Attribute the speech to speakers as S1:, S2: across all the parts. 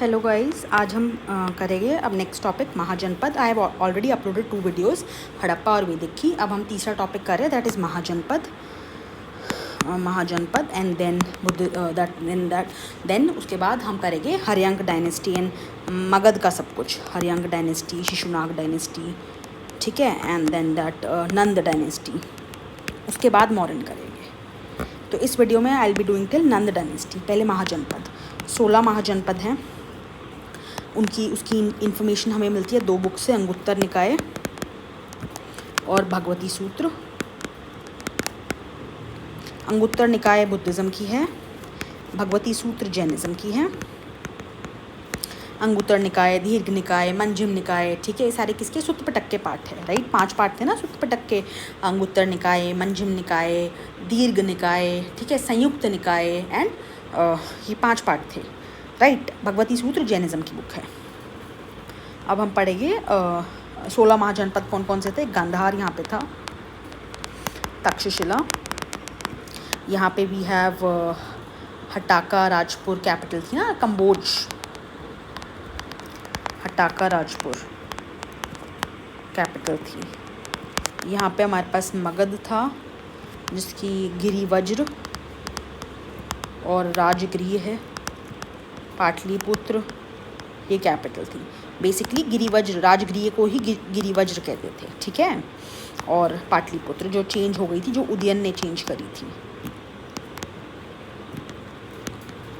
S1: Hello guys, आज हम करेंगे अब next topic mahajanapada. I have already uploaded 2 videos, Harappa और वैदिक की। अब हम तीसरा टॉपिक कर रहे हैं, दैट इज़ महाजनपद। महाजनपद एंड देन उसके बाद हम करेंगे हर्यंक डायनेस्टी एंड मगध का सब कुछ, हर्यंक डायनेस्टी, शिशुनाग डायनेस्टी, ठीक है, and then that Nanda dynasty. उसके बाद मौर्यन करेंगे। तो इस वीडियो में I will be doing till Nanda dynasty. पहले महाजनपद, 16 महाजनपद हैं। उसकी इन्फॉर्मेशन हमें मिलती है 2 बुक से, अंगुत्तर निकाय और भगवती सूत्र। अंगुत्तर निकाय बुद्धिज़्म की है, भगवती सूत्र जैनिज़्म की है। अंगुत्तर निकाय, दीर्घ निकाय, मंजिम निकाय, ठीक है, ये सारे किसके? सुत्त पिटक के पाठ है, राइट। 5 पाठ थे ना सुत्त पिटक के, अंगुत्तर निकाय, मंजिम निकाय, दीर्घ निकाय, ठीक है, संयुक्त निकाय एंड ये 5 पाठ थे, राइट। भगवती सूत्र जैनिज़्म की बुक है। अब हम पढ़ेंगे 16 महाजनपद कौन कौन से थे। गांधार यहाँ पे था, तक्षशिला, यहाँ पे वी हैव हटाका राजपुर, कैपिटल थी ना कंबोज, हटाका राजपुर कैपिटल थी। यहाँ पे हमारे पास मगध था, जिसकी गिरिवज्र और राजगृह है, पाटलिपुत्र, ये कैपिटल थी। बेसिकली गिरिवज्र, राजगृह को ही गिरिवज्र कहते थे, ठीक है। और पाटलिपुत्र जो चेंज हो गई थी, जो उदयन ने चेंज करी थी,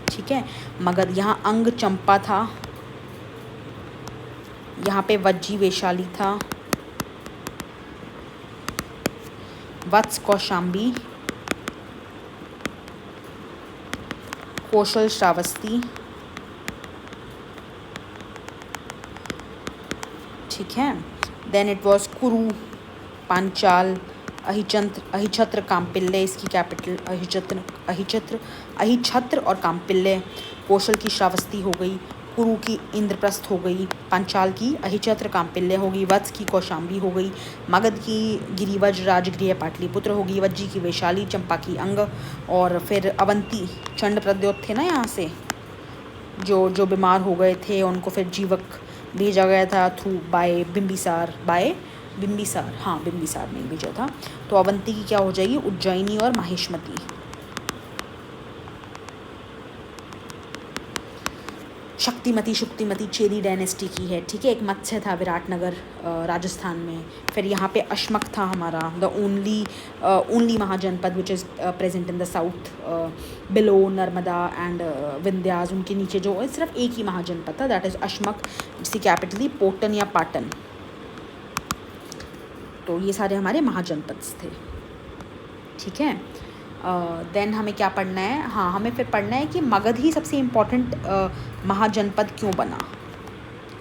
S1: ठीक है। मगध, यहाँ अंग चंपा था, यहाँ पे वज्जी वैशाली था, वत्स कौशाम्बी, कौशल श्रावस्ती, ठीक है। देन इट वाज कुरु, पांचाल, अहिछत्र, काम्पिल्य, इसकी कैपिटल अहिछत्र और काम्पिल्य। कौशल की श्रावस्ती हो गई, कुरु की इंद्रप्रस्थ हो गई, पांचाल की अहिछत्र काम्पिल्य होगी, वत्स की कौशाम्बी हो गई, मगध की गिरिवज्र राजगृह पाटलिपुत्र होगी, वज्जी की वैशाली, चंपा की अंग, और फिर अवंती चंड प्रद्योत थे ना यहाँ से, जो बीमार हो गए थे, उनको फिर जीवक भेजा गया था थ्रू बाय बिंबिसार, हाँ बिंबिसार ने भेजा था। तो अवंती की क्या हो जाएगी? उज्जैनी और माहिष्मती। शक्तिमती, शुक्तिमती चेरी डायनेस्टी की है, ठीक है। एक मत्स्य था विराटनगर राजस्थान में। फिर यहाँ पे अश्मक था हमारा, the only mahajanapada which is present in the south below Narmada and Vindhyas. उनके नीचे जो सिर्फ एक ही महाजनपद था, दैट इज़ अश्मक, जिसकी कैपिटल थी पोटन या पाटन। तो ये सारे हमारे महाजनपद थे, ठीक है। देन हमें क्या पढ़ना है? हाँ, हमें फिर पढ़ना है कि मगध ही सबसे इम्पॉर्टेंट महाजनपद क्यों बना।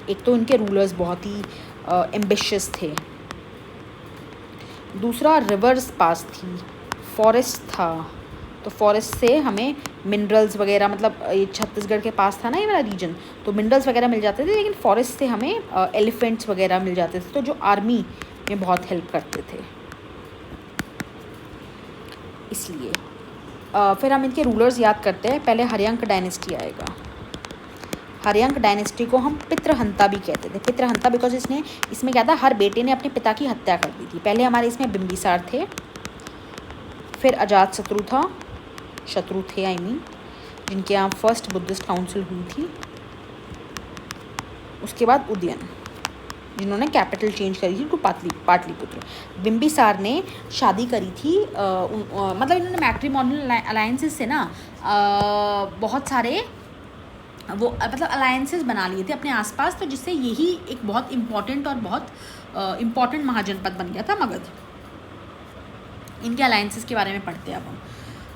S1: एक तो इनके रूलर्स बहुत ही एम्बिशियस थे, दूसरा रिवर्स पास थी, फॉरेस्ट था, तो फॉरेस्ट से हमें मिनरल्स वगैरह, मतलब ये छत्तीसगढ़ के पास था ना ये वाला रीजन, तो मिनरल्स वगैरह मिल जाते थे, लेकिन फॉरेस्ट से हमें एलिफेंट्स वगैरह मिल जाते थे, तो जो आर्मी में बहुत हेल्प करते थे, इसलिए। फिर हम इनके रूलर्स याद करते हैं। पहले हर्यंक डायनेस्टी आएगा। हर्यंक डायनेस्टी को हम पितृहंता भी कहते थे। पितृहंता बिकॉज इसमें क्या था, हर बेटे ने अपने पिता की हत्या कर दी थी। पहले हमारे इसमें बिंबिसार थे, फिर अजात शत्रु थे आई मीन, जिनके यहाँ फर्स्ट बुद्धिस्ट काउंसिल हुई थी। उसके बाद उदयन, जिन्होंने कैपिटल चेंज करी थी टू पाटलिपुत्र। बिंबिसार ने शादी करी थी, मतलब इन्होंने मैट्रिमोनियल अलायंसेस से ना बहुत सारे वो मतलब अलायंसेस बना लिए थे अपने आसपास, तो जिससे यही एक बहुत इम्पॉर्टेंट और बहुत इम्पॉर्टेंट महाजनपद बन गया था मगध। इनके अलायंसेस के बारे में पढ़ते हैं अब हम।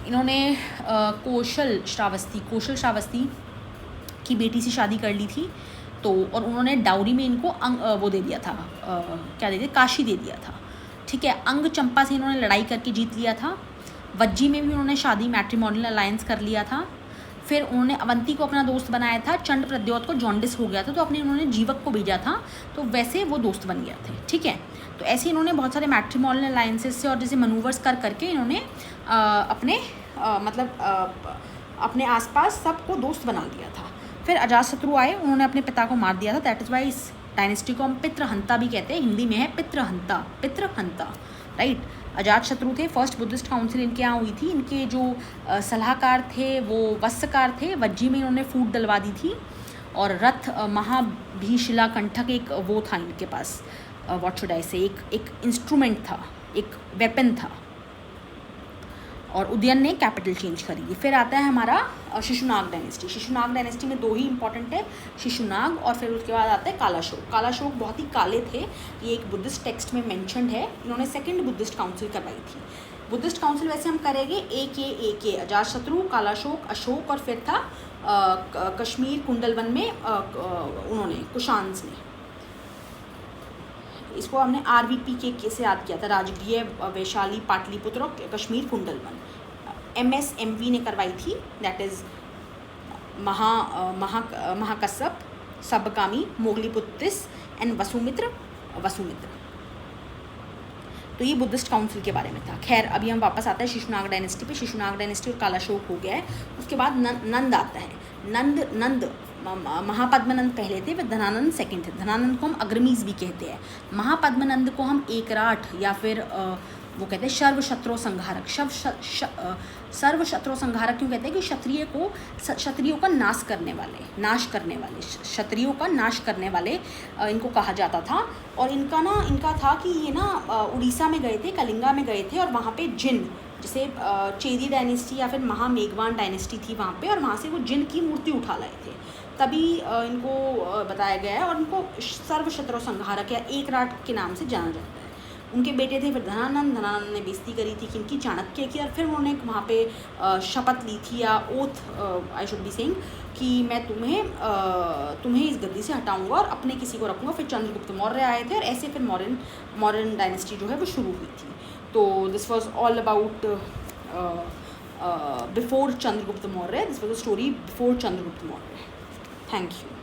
S1: इन्होंने कौशल श्रावस्ती की बेटी से शादी कर ली थी, तो और उन्होंने डाउरी में इनको वो दे दिया था, क्या दे दिया? काशी दे दिया था, ठीक है। अंग चंपा से इन्होंने लड़ाई करके जीत लिया था। वज्जी में भी उन्होंने शादी, मैट्रिमोनियल अलायंस कर लिया था। फिर उन्होंने अवंती को अपना दोस्त बनाया था। चंड प्रद्योत को जॉन्डिस हो गया था, तो अपने उन्होंने जीवक को भेजा था, तो वैसे वो दोस्त बन गए थे, ठीक है। तो ऐसे इन्होंने बहुत सारे मैट्रिमोनियल अलायंसेस से और जैसे मनूवर्स करके इन्होंने अपने मतलब अपने आसपास सबको दोस्त बना लिया था। फिर अजातशत्रु आए, उन्होंने अपने पिता को मार दिया था, दैट इज़ वाई इस डायनेस्टी को हम पितृहंता भी कहते हैं, हिंदी में है पितृहंता, पितृहंता, राइट। अजातशत्रु थे, फर्स्ट बुद्धिस्ट काउंसिल इनके यहाँ हुई थी। इनके जो सलाहकार थे वो वत्सकार थे, वज्जी में इन्होंने फूट डलवा दी थी। और रथ महाभिशिला कंठक एक वो था इनके पास, व्हाट शुड आई से, एक इंस्ट्रूमेंट था, एक वेपन था। और उदयन ने कैपिटल चेंज करी। फिर आता है हमारा शिशुनाग डायनेस्टी। शिशुनाग डायनेस्टी में दो ही इंपॉर्टेंट है, शिशुनाग और फिर उसके बाद आता है कालाशोक। कालाशोक बहुत ही काले थे, ये एक बुद्धिस्ट टेक्स्ट में मेंशन्ड है। इन्होंने सेकंड बुद्धिस्ट काउंसिल करवाई थी। बुद्धिस्ट काउंसिल वैसे हम करेंगे एक अजातशत्रु, कालाशोक, अशोक और फिर था कश्मीर कुंडलवन में उन्होंने कुशान्स ने, इसको हमने RVP के से याद किया था, राजगीय, वैशाली, पाटलिपुत्र और कश्मीर कुंडलवन। MSMV ने करवाई थी, that is Mahakashyapa, Sabakami, Moggaliputtatissa and Vasumitra. तो ये बुद्धिस्ट काउंसिल के बारे में था। खैर अभी हम वापस आते हैं शिशुनाग डायनेस्टी पे। शिशुनाग डायनेस्टी और कालाशोक हो गया है। उसके बाद नंद आता है। नंद महापद्मनंद पहले थे, वे धनानंद सेकंड थे। धनानंद को हम अग्रमीज भी कहते हैं। महापद्मनंद को हम एकराठ या फिर वो कहते हैं सर्वशत्रु संहारक। सर्वशत्रु संहारक क्यों कहते हैं? कि क्षत्रियों का नाश करने वाले क्षत्रियों का नाश करने वाले इनको कहा जाता था। और इनका था कि ये ना उड़ीसा में गए थे, कलिंगा में गए थे और वहाँ पे जिन, जैसे चेदी डायनेस्टी या फिर महामेघवान डायनेस्टी थी वहाँ पे, और वहाँ से वो जिन की मूर्ति उठा लाए थे, तभी इनको बताया गया है और इनको सर्वशत्रु संहारक या एकराठ के नाम से जाना जाता है। उनके बेटे थे फिर धनानंद ने बेइज्जती करी थी किनकी? चाणक्य की। और फिर उन्होंने वहाँ पे शपथ ली थी या oath, I should be saying, कि मैं तुम्हें इस गद्दी से हटाऊंगा और अपने किसी को रखूँगा। फिर चंद्रगुप्त मौर्य आए थे और ऐसे फिर मौर्यन डायनेस्टी जो है वो शुरू हुई थी। तो this was all about before Chandragupta Maurya, this was a story before Chandragupta Maurya. Thank you.